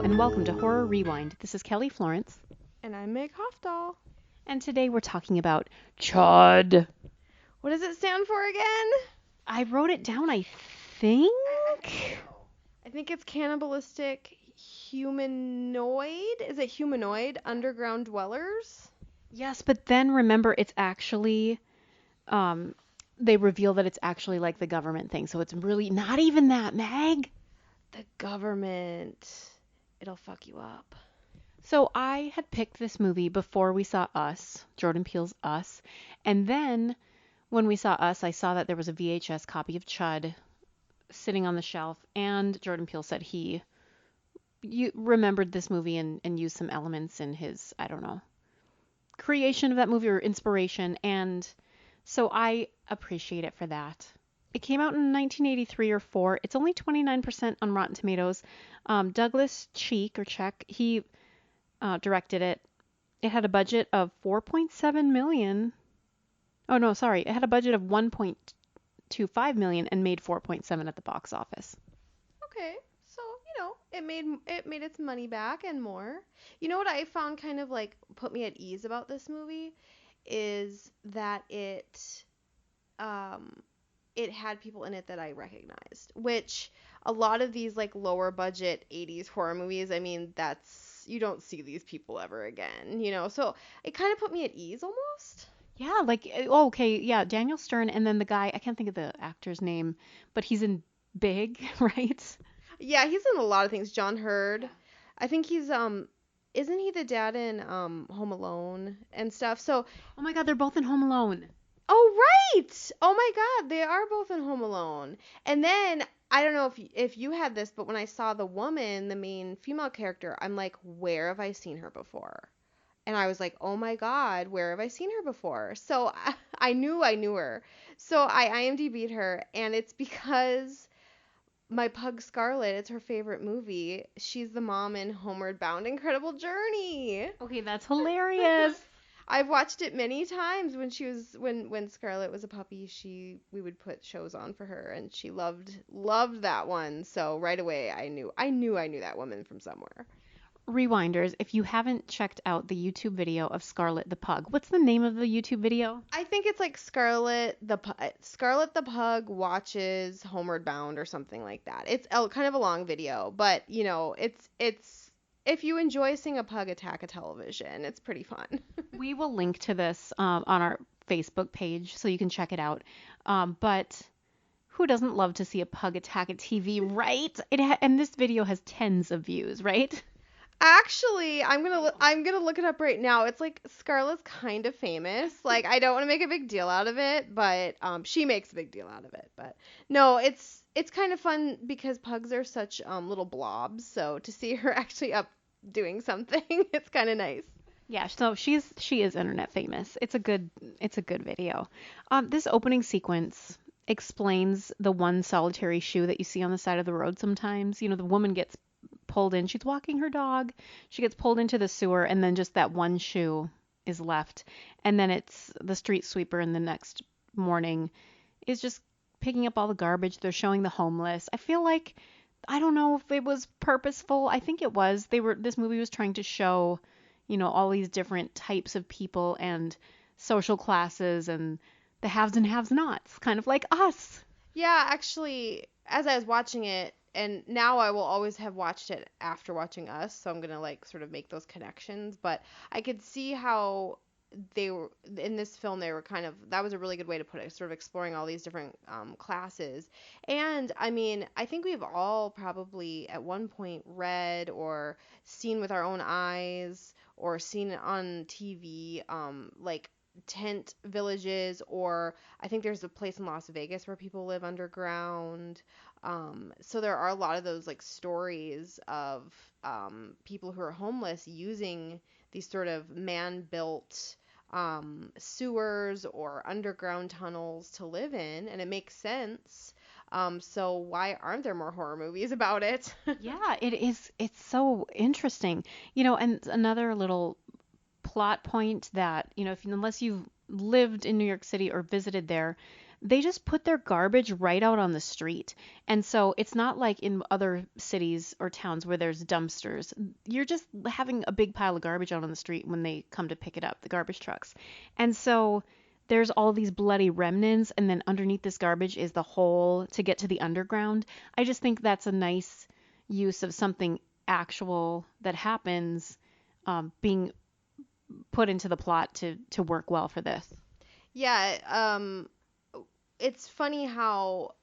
and welcome to Horror Rewind. This is Kelly Florence, And I'm Meg Hofdahl. and today we're talking about C.H.U.D. What does it stand for again? I wrote it down, I think. I think it's cannibalistic humanoid. Is it humanoid underground dwellers? Yes, but then remember it's actually, they reveal that it's actually like the government thing, so it's really not even that, Meg. The government. It'll fuck you up. So I had picked this movie before we saw Us, Jordan Peele's Us, and then when we saw Us, I saw that there was a VHS copy of C.H.U.D. sitting on the shelf, and Jordan Peele said he remembered this movie and used some elements in his, I don't know, creation of that movie or inspiration, and so I appreciate it for that. It came out in 1983 or 4. It's only 29% on Rotten Tomatoes. Douglas Cheek, he directed it. It had a budget of 4.7 million. Oh no, sorry. It had a budget of 1.25 million and made 4.7 at the box office. Okay. So, it made its money back and more. You know what I found kind of like put me at ease about this movie is that um it had people in it that I recognized, which a lot of these like lower budget 80s horror movies, I mean, you don't see these people ever again. So it kind of put me at ease almost. Yeah, like oh, okay, yeah, Daniel Stern and then the guy, I can't think of the actor's name, but he's in Big, right? Yeah, he's in a lot of things. John Hurd. I think he's isn't he the dad in Home Alone and stuff? So, Oh my God, they're both in Home Alone. oh right. Oh my God, they are both in Home Alone. And then I don't know if you had this, but when I saw the woman, the main female character, I'm like, where have I seen her before? And I was like, oh my God, where have I seen her before? So I knew her. So I IMDb'd her, and it's because my pug Scarlet, it's her favorite movie. She's the mom in Homeward Bound Incredible Journey. Okay, that's hilarious. I've watched it many times when Scarlet was a puppy. We would put shows on for her, and she loved that one. So right away I knew that woman from somewhere. Rewinders, if you haven't checked out the YouTube video of Scarlet the Pug, what's the name of the YouTube video? I think it's like Scarlet the Pug watches Homeward Bound or something like that. It's kind of a long video, but it's if you enjoy seeing a pug attack a television, it's pretty fun. We will link to this on our Facebook page so you can check it out. But who doesn't love to see a pug attack a TV, right? And this video has tens of views, right? Actually, I'm gonna look it up right now. It's like Scarlett's kind of famous. Like I don't want to make a big deal out of it, but she makes a big deal out of it. But no, it's kind of fun because pugs are such little blobs. So to see her actually up doing something, it's kind of nice. Yeah, so she is internet famous. It's a good video. This opening sequence explains the one solitary shoe that you see on the side of the road sometimes. You know, the woman gets pulled in. She's walking her dog. She gets pulled into the sewer, and then just that one shoe is left. And then it's the street sweeper in the next morning is just picking up all the garbage. They're showing the homeless. I feel like I don't know if it was purposeful. I think it was. This movie was trying to show, all these different types of people and social classes and the haves and have nots, kind of like us. Yeah, actually, as I was watching it, and now I will always have watched it after watching Us, so I'm gonna like sort of make those connections. But I could see how they were in this film. They were kind of that was a really good way to put it, sort of exploring all these different classes. And I mean, I think we've all probably at one point read or seen with our own eyes or seen it on TV, like tent villages, or I think there's a place in Las Vegas where people live underground. So there are a lot of those like stories of people who are homeless using these sort of man-built sewers or underground tunnels to live in, and it makes sense. So why aren't there more horror movies about it? Yeah, it is. It's so interesting. And another little plot point that, unless you've lived in New York City or visited there, they just put their garbage right out on the street. And so it's not like in other cities or towns where there's dumpsters. You're just having a big pile of garbage out on the street when they come to pick it up, the garbage trucks. And so there's all these bloody remnants, and then underneath this garbage is the hole to get to the underground. I just think that's a nice use of something actual that happens, being put into the plot to work well for this. Yeah, it's funny how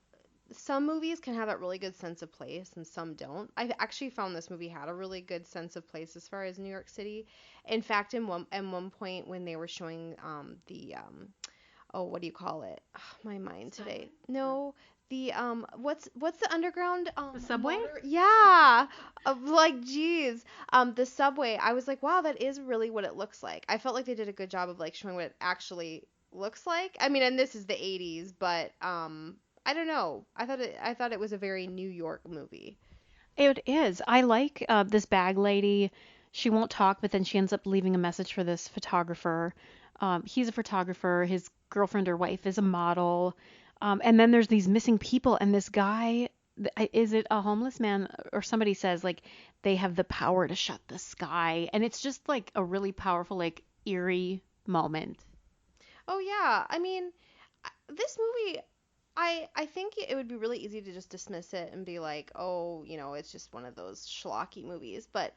some movies can have that really good sense of place and some don't. I actually found this movie had a really good sense of place as far as New York City. In fact, in one point when they were showing the oh, what do you call it? My mind today. No, the what's the underground The subway? Yeah. Like geez. The subway. I was like, wow, that is really what it looks like. I felt like they did a good job of like showing what it actually looks like. I mean, and this is the 80s, but I don't know. I thought it was a very New York movie. It is. I like this bag lady. She won't talk, but then she ends up leaving a message for this photographer. He's a photographer. His girlfriend or wife is a model. And then there's these missing people, and this guy, is it a homeless man or somebody says like they have the power to shut the sky, and it's just like a really powerful, like eerie moment. Oh yeah. I mean, this movie I think it would be really easy to just dismiss it and be like, oh, it's just one of those schlocky movies. But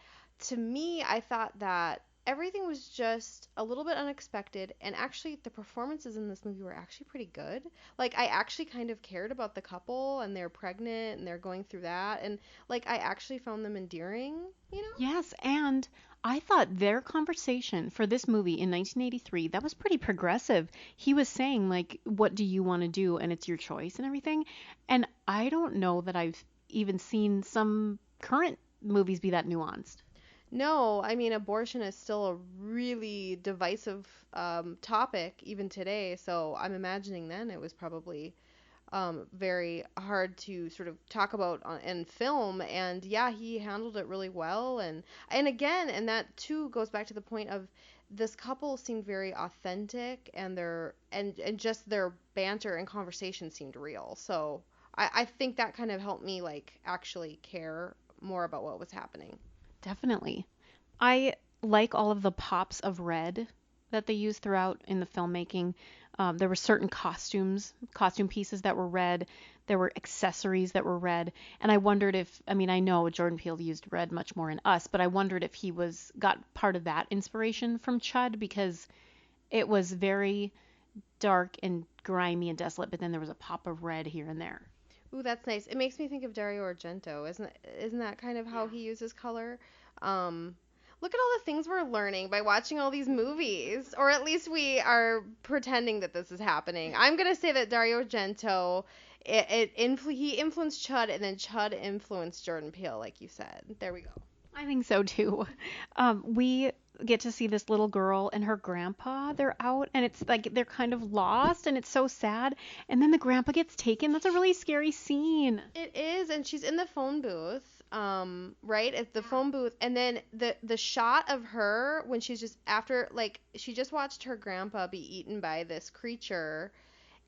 to me, I thought that everything was just a little bit unexpected, and actually the performances in this movie were actually pretty good. Like I actually kind of cared about the couple, and they're pregnant and they're going through that, and like I actually found them endearing, you know? Yes, and I thought their conversation for this movie in 1983, that was pretty progressive. He was saying like, "What do you want to do?" and it's your choice and everything. And I don't know that I've even seen some current movies be that nuanced. No, I mean, abortion is still a really divisive topic even today. So I'm imagining then it was probably very hard to sort of talk about in film. And yeah, he handled it really well. And again, and that too goes back to the point of this couple seemed very authentic, and and just their banter and conversation seemed real. So I think that kind of helped me like actually care more about what was happening. Definitely. I like all of the pops of red that they use throughout in the filmmaking. There were certain costume pieces that were red. There were accessories that were red. And I wondered if, I mean, I know Jordan Peele used red much more in Us, but I wondered if he got part of that inspiration from Chud, because it was very dark and grimy and desolate, but then there was a pop of red here and there. Ooh, that's nice. It makes me think of Dario Argento. Isn't that kind of how he uses color? Um, Look at all the things we're learning by watching all these movies, or at least we are pretending that this is happening. I'm gonna say that Dario Argento, he influenced Chud, and then Chud influenced Jordan Peele, like you said. There we go. I think so too. We get to see this little girl and her grandpa. They're out and it's like they're kind of lost and it's so sad. And then the grandpa gets taken. That's a really scary scene. It is, and she's in the phone booth, right at the phone booth, and then the shot of her when she's just after like she just watched her grandpa be eaten by this creature,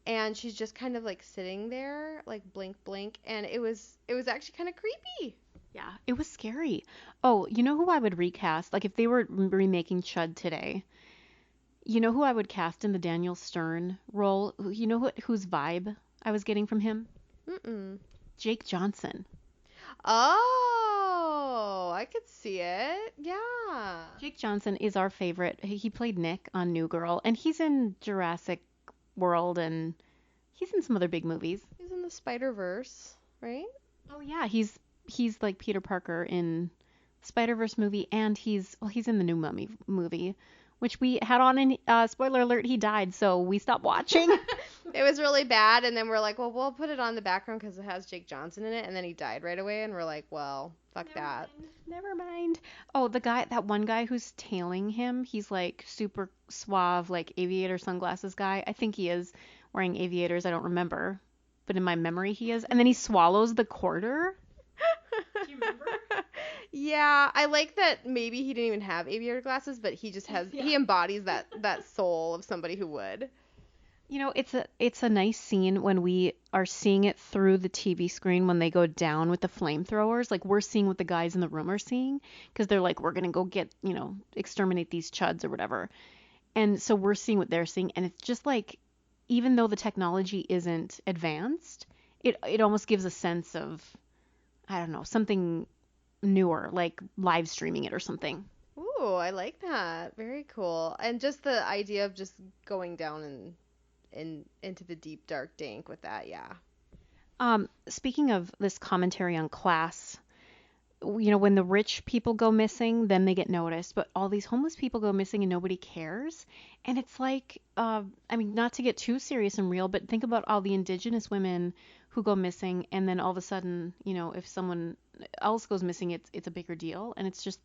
and she's just kind of like sitting there, like blink blink, and it was actually kind of creepy. Yeah, it was scary. Oh, you know who I would recast? Like if they were remaking Chud today, you know who I would cast in the Daniel Stern role? You know whose vibe I was getting from him? Mm-mm. Jake Johnson. Oh, I could see it. Yeah. Jake Johnson is our favorite. He played Nick on New Girl, and he's in Jurassic World, and he's in some other big movies. He's in the Spider-Verse, right? Oh yeah, he's like Peter Parker in Spider-Verse movie, and he's in the new Mummy movie, which we had on in spoiler alert, he died, so we stopped watching. It was really bad, and then we're like, well, we'll put it on the background because it has Jake Johnson in it, and then he died right away, and we're like, well, fuck Never that. mind. Never mind. Oh, that one guy who's tailing him, he's like super suave, like aviator sunglasses guy. I think he is wearing aviators. I don't remember, but in my memory he is. And then he swallows the quarter. Do you remember? Yeah, I like that maybe he didn't even have aviator glasses, but he just has he embodies that soul of somebody who would. You know, it's a nice scene when we are seeing it through the TV screen when they go down with the flamethrowers. Like we're seeing what the guys in the room are seeing because they're like, we're gonna go get, exterminate these chuds or whatever. And so we're seeing what they're seeing, and it's just like, even though the technology isn't advanced, it almost gives a sense of, I don't know, something newer, like live streaming it or something. Ooh, I like that. Very cool. And just the idea of just going down and into the deep dark dank with that, yeah. Speaking of this commentary on class, when the rich people go missing, then they get noticed, but all these homeless people go missing and nobody cares. And it's like, I mean, not to get too serious and real, but think about all the indigenous women who go missing, and then all of a sudden, if someone else goes missing, it's a bigger deal. And it's just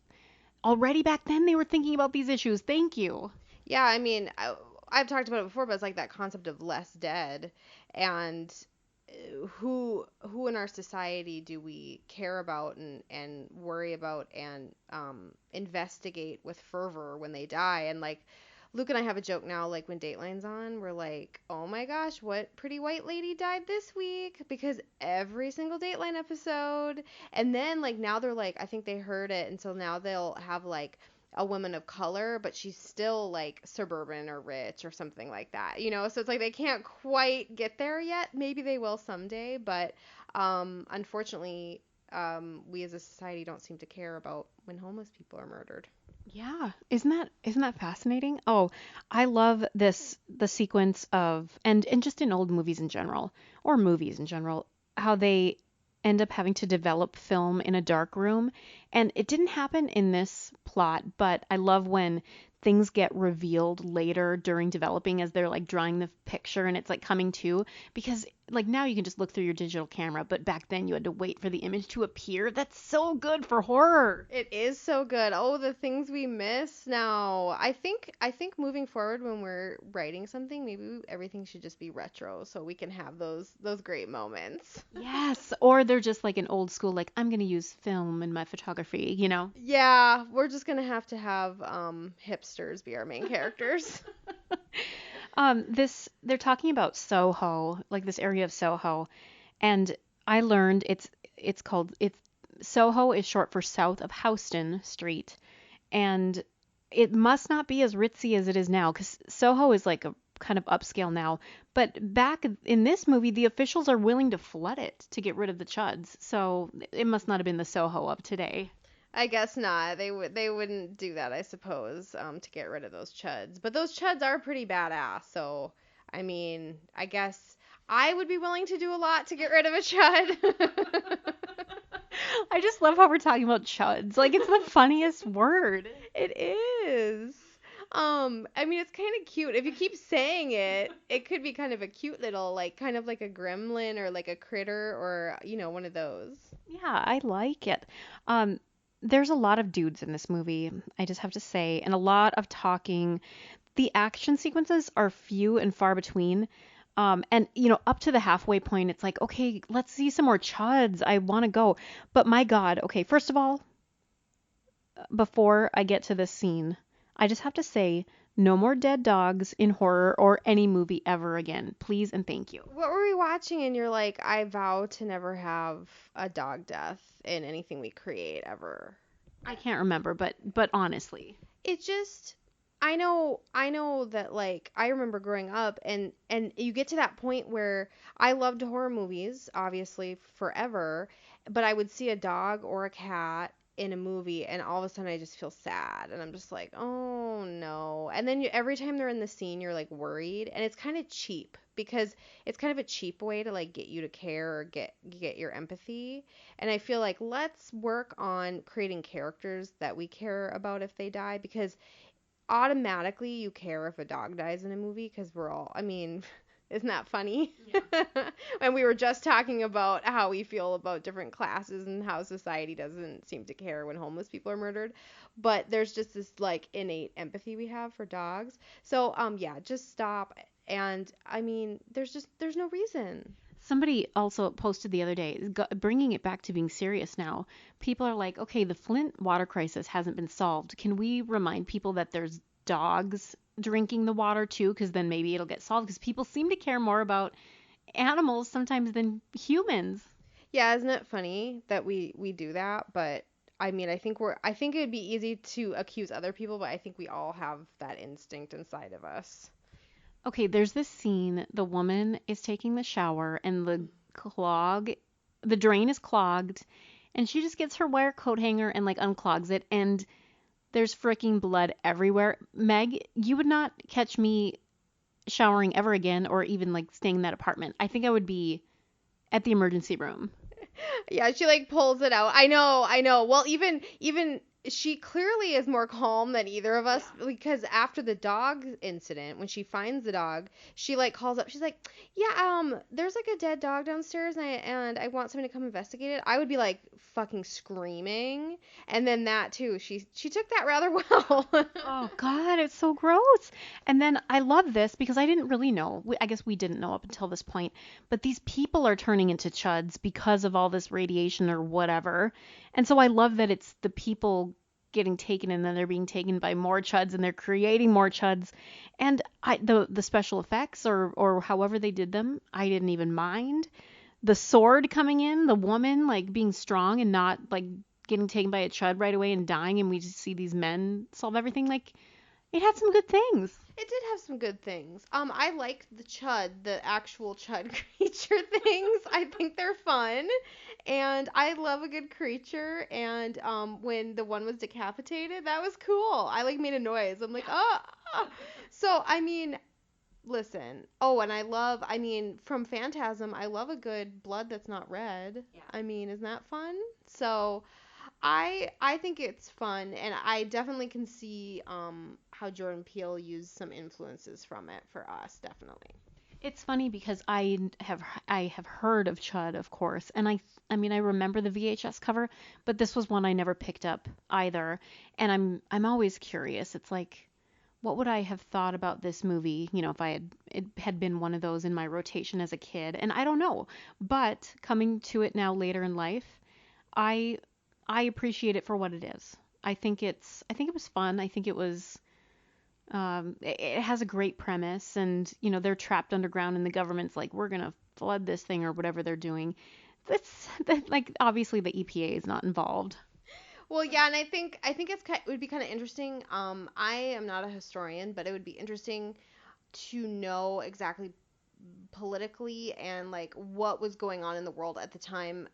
already back then they were thinking about these issues. Thank you. Yeah, I mean, I've talked about it before, but it's like that concept of less dead, and who in our society do we care about and worry about and investigate with fervor when they die? And like Luke and I have a joke now, like when Dateline's on, we're like, oh my gosh, what pretty white lady died this week? Because every single Dateline episode, and then like now they're like, I think they heard it, and so now they'll have like a woman of color, but she's still like suburban or rich or something like that, you know? So it's like they can't quite get there yet. Maybe they will someday, but unfortunately, we as a society don't seem to care about when homeless people are murdered. Yeah, isn't that fascinating? Oh, I love the sequence of, and just in old movies in general, or movies in general, how they end up having to develop film in a dark room. And it didn't happen in this plot, but I love when things get revealed later during developing as they're like drawing the picture and it's like coming to, because like now you can just look through your digital camera, but back then you had to wait for the image to appear. That's so good for horror. It is so good. Oh, the things we miss now. I think moving forward when we're writing something, maybe everything should just be retro so we can have those great moments. Yes, or they're just like an old school, like I'm gonna use film in my photography, you know? Yeah, we're just gonna have hipsters be our main characters. This they're talking about Soho, like this area of Soho, and I learned it's Soho is short for South of Houston Street, and it must not be as ritzy as it is now, because Soho is like a kind of upscale now. But back in this movie, the officials are willing to flood it to get rid of the chuds, so it must not have been the Soho of today. I guess not. They wouldn't do that, I suppose, to get rid of those chuds. But those chuds are pretty badass. So, I mean, I guess I would be willing to do a lot to get rid of a chud. I just love how we're talking about chuds. Like it's the funniest word. It is. I mean, it's kind of cute. If you keep saying it, it could be kind of a cute little, like, kind of like a gremlin or like a critter or, one of those. Yeah, I like it. Um, there's a lot of dudes in this movie, I just have to say, and a lot of talking. The action sequences are few and far between. And up to the halfway point, it's like, okay, let's see some more chuds. I want to go. But my God, okay, first of all, before I get to this scene, I just have to say, no more dead dogs in horror or any movie ever again. Please and thank you. What were we watching? And you're like, I vow to never have a dog death in anything we create ever. I can't remember, but honestly. It just I know that like I remember growing up and you get to that point where I loved horror movies obviously forever, but I would see a dog or a cat in a movie and all of a sudden I just feel sad and I'm just like, "Oh no." And then every time they're in the scene you're like worried and it's kind of cheap because it's kind of a cheap way to like get you to care or get your empathy. And I feel like let's work on creating characters that we care about if they die because automatically you care if a dog dies in a movie because we're all, I mean, isn't that funny? Yeah. And we were just talking about how we feel about different classes and how society doesn't seem to care when homeless people are murdered. But there's just this like innate empathy we have for dogs. So yeah, just stop. And I mean, there's no reason. Somebody also posted the other day, bringing it back to being serious now. People are like, okay, the Flint water crisis hasn't been solved. Can we remind people that there's dogs drinking the water too, because then maybe it'll get solved. Because people seem to care more about animals sometimes than humans. Yeah, isn't it funny that we do that? But I mean, I think it'd be easy to accuse other people, but I think we all have that instinct inside of us. Okay, there's this scene. The woman is taking the shower and the drain is clogged, and she just gets her wire coat hanger and like unclogs it, and there's freaking blood everywhere. Meg, you would not catch me showering ever again or even like staying in that apartment. I think I would be at the emergency room. Yeah, she like pulls it out. I know. Well, even she clearly is more calm than either of us because after the dog incident, when she finds the dog, she like calls up. She's like, "Yeah, there's like a dead dog downstairs, and I want somebody to come investigate it." I would be like fucking screaming, and then that too. She took that rather well. Oh God, it's so gross. And then I love this because I didn't really know. I guess we didn't know up until this point, but these people are turning into chuds because of all this radiation or whatever. And so I love that it's the people getting taken and then they're being taken by more chuds and they're creating more chuds. And the special effects or however they did them, I didn't even mind. The sword coming in, the woman like being strong and not like getting taken by a chud right away and dying, and we just see these men solve everything. Like it had some good things. It did have some good things. I like the chud, the actual chud creature things. I think they're fun, and I love a good creature. And when the one was decapitated, that was cool. I like made a noise. I'm like, oh. Ah." So I mean, listen. Oh, and I mean, from Phantasm, I love a good blood that's not red. Yeah. I mean, isn't that fun? So I think it's fun, and I definitely can see how Jordan Peele used some influences from it for us, definitely. It's funny because I have heard of Chud, of course, and I mean I remember the VHS cover, but this was one I never picked up either. And I'm always curious. It's like what would I have thought about this movie, if it had been one of those in my rotation as a kid? And I don't know. But coming to it now later in life, I I appreciate it for what it is. I think it was fun. I think it was it has a great premise, and they're trapped underground and the government's like we're going to flood this thing or whatever they're doing. That's that, like obviously the EPA is not involved. Well, yeah, and I think it would be kind of interesting. I am not a historian, but it would be interesting to know exactly politically and like what was going on in the world at the time.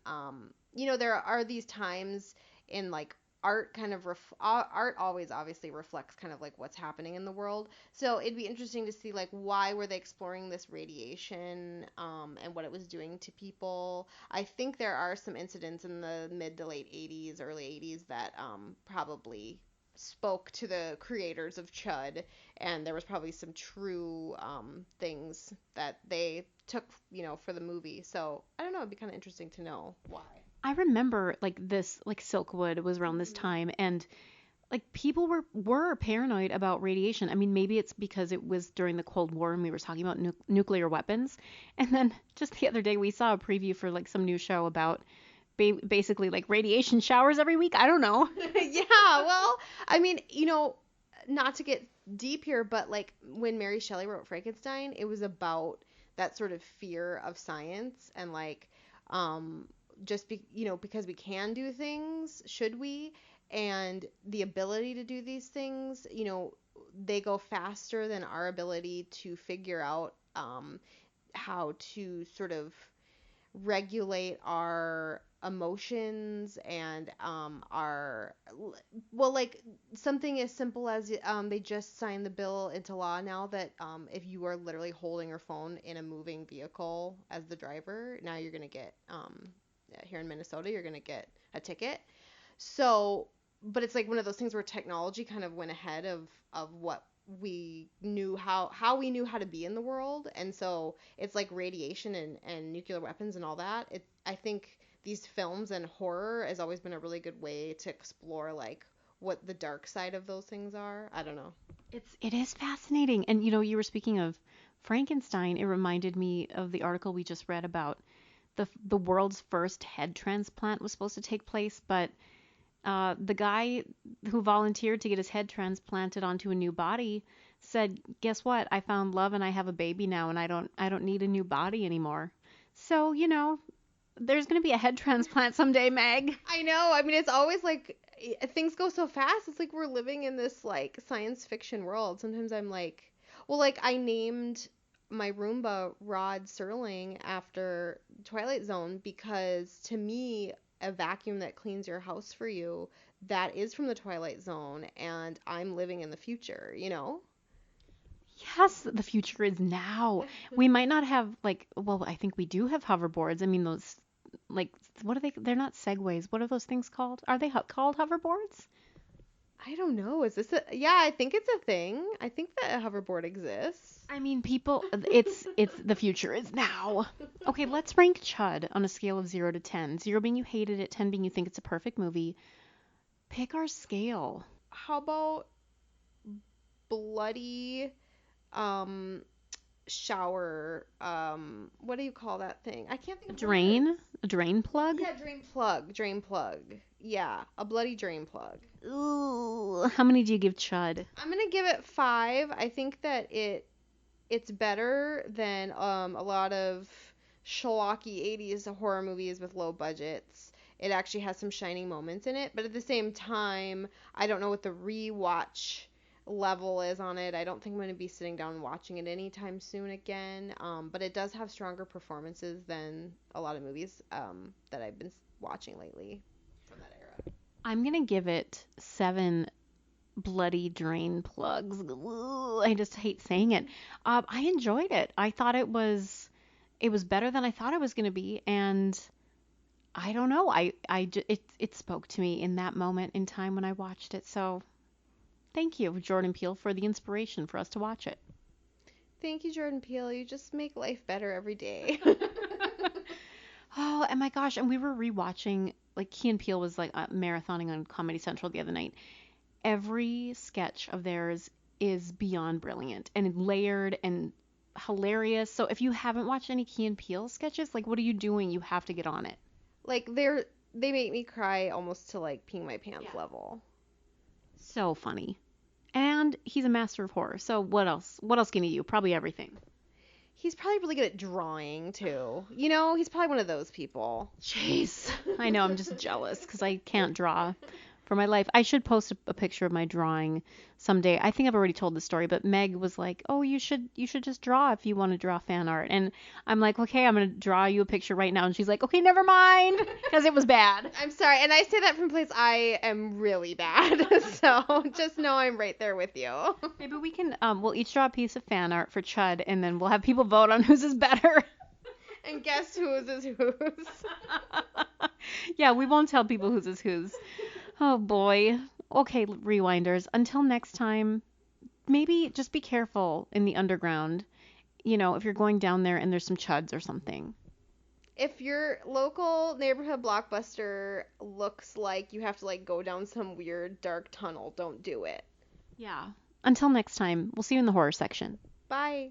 There are these times in like art kind of art always obviously reflects kind of like what's happening in the world. So it'd be interesting to see like why were they exploring this radiation and what it was doing to people. I think there are some incidents in the mid to late 80s, early 80s that probably spoke to the creators of Chud, and there was probably some true things that they took, for the movie. So I don't know. It'd be kind of interesting to know why. I remember like this like Silkwood was around this time, and like people were paranoid about radiation. I mean, maybe it's because it was during the Cold War and we were talking about nuclear weapons. And then just the other day we saw a preview for like some new show about basically like radiation showers every week. I don't know. Yeah, well, I mean, not to get deep here, but like when Mary Shelley wrote Frankenstein, it was about that sort of fear of science and like um because we can do things, should we? And the ability to do these things, they go faster than our ability to figure out how to sort of regulate our emotions and our well, like something as simple as they just signed the bill into law now that if you are literally holding your phone in a moving vehicle as the driver, now you're going to get here in Minnesota you're going to get a ticket. So, but it's like one of those things where technology kind of went ahead of what we knew how we knew how to be in the world, and so it's like radiation and nuclear weapons and all that. I think these films and horror has always been a really good way to explore like what the dark side of those things are. I don't know. It is fascinating. And you were speaking of Frankenstein. It reminded me of the article we just read about the world's first head transplant was supposed to take place, but the guy who volunteered to get his head transplanted onto a new body said, "Guess what? I found love and I have a baby now and I don't need a new body anymore." So, there's going to be a head transplant someday, Meg. I know. I mean, it's always like things go so fast. It's like we're living in this like science fiction world. Sometimes I'm like, well, like I named my Roomba Rod Serling after Twilight Zone because to me, a vacuum that cleans your house for you, that is from the Twilight Zone, and I'm living in the future, you know? Yes, the future is now. We might not have like, well, I think we do have hoverboards. I mean, those like what are they? They're not segways. What are those things called? Are they called hoverboards? I don't know. Is this a, yeah, I think it's a thing. I think that a hoverboard exists. I mean, people, it's the future is now. Okay, let's rank Chud on a scale of 0 to 10. 0 being you hated it, 10 being you think it's a perfect movie. Pick our scale. How about bloody um shower what do you call that thing? I can't think A of the words. drain? A drain plug? Yeah, drain plug. Yeah, a bloody drain plug. Ooh, how many do you give Chud? I'm gonna give it 5. I think that it's better than a lot of schlocky 80s horror movies with low budgets. It actually has some shining moments in it, but at the same time, I don't know what the rewatch level is on it. I don't think I'm going to be sitting down and watching it anytime soon again. But it does have stronger performances than a lot of movies that I've been watching lately from that era. I'm gonna give it 7 bloody drain plugs. Ooh, I just hate saying it. I enjoyed it. I thought it was better than I thought it was gonna be, and I don't know. It spoke to me in that moment in time when I watched it. So thank you, Jordan Peele, for the inspiration for us to watch it. Thank you, Jordan Peele. You just make life better every day. Oh, and my gosh, and we were rewatching, like Key and Peele was like marathoning on Comedy Central the other night. Every sketch of theirs is beyond brilliant and layered and hilarious. So if you haven't watched any Key and Peele sketches, like what are you doing? You have to get on it. Like they make me cry almost to like peeing my pants level. So funny. And he's a master of horror. So what else? What else can he do? Probably everything. He's probably really good at drawing too. You know, he's probably one of those people. Jeez. I know, I'm just jealous because I can't draw for my life. I should post a picture of my drawing someday. I think I've already told the story, but Meg was like, "Oh, you should just draw if you want to draw fan art." And I'm like, "Okay, I'm going to draw you a picture right now." And she's like, "Okay, never mind," because it was bad. I'm sorry, and I say that from a place I am really bad. So just know I'm right there with you. Maybe we can we'll each draw a piece of fan art for Chud and then we'll have people vote on whose is better. And guess whose is whose. Yeah, we won't tell people whose is whose. Oh boy. Okay, rewinders. Until next time, maybe just be careful in the underground. If you're going down there and there's some chuds or something. If your local neighborhood Blockbuster looks like you have to like go down some weird dark tunnel, don't do it. Yeah. Until next time, we'll see you in the horror section. Bye.